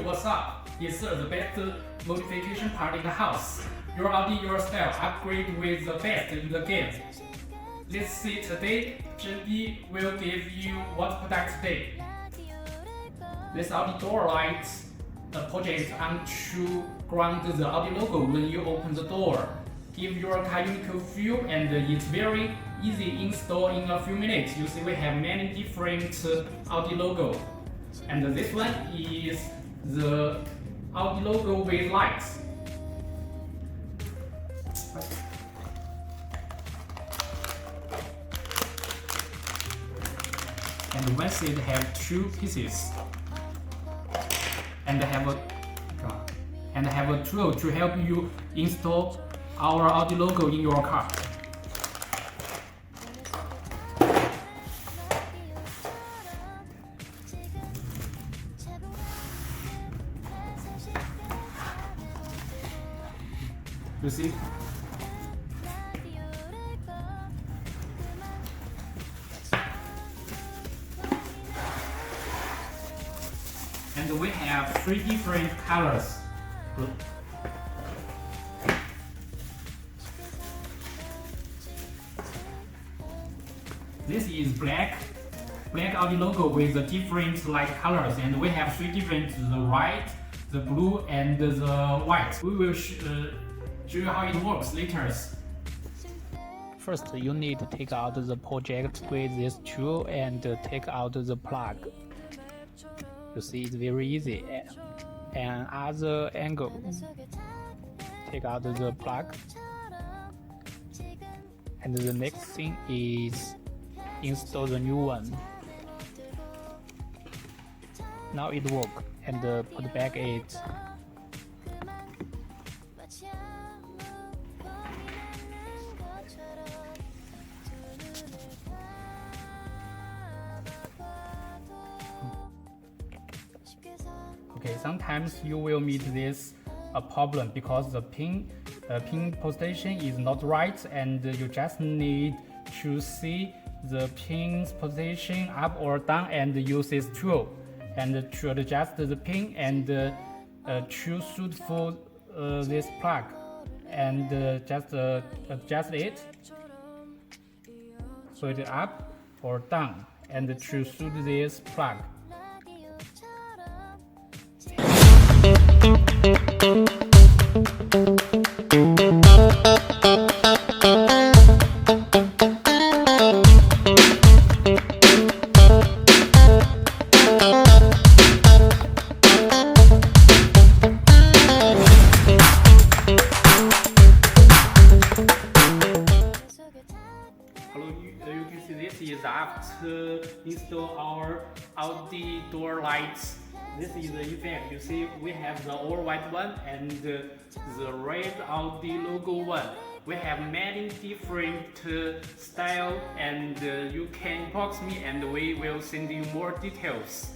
what's up? It's the best modification part in the house. Your Audi, your style, upgrade with the best in the game. Let's see today, Zhendi will give you what product today. This Audi door lights project onto ground the Audi logo when you open the door. Give your car unique feel, and it's very easy install in a few minutes. You see we have many different Audi logo. And this one is the Audi logo with lights. And one set have two pieces, and have a tool to help you install our Audi logo in your car. You see? And we have 3 different colors. This is black Audi logo with the different light colors, and we have 3 different: the white, the blue, and the white. We will show you how it works later. First, you need to take out the project with this tool and take out the plug. You see, it's very easy. And other angle, take out the plug. And the next thing is install the new one. Now it works, and put back it. Okay, sometimes you will meet this problem because the pin position is not right, and you just need to see the pin's position up or down and use this tool and to adjust the pin and to suit for this plug, and just adjust it, so it up or down, and to suit this plug. You can see this is after install our Audi door lights. This is the effect. You see we have the all white one and the red Audi logo one. We have many different style, and you can inbox me and we will send you more details.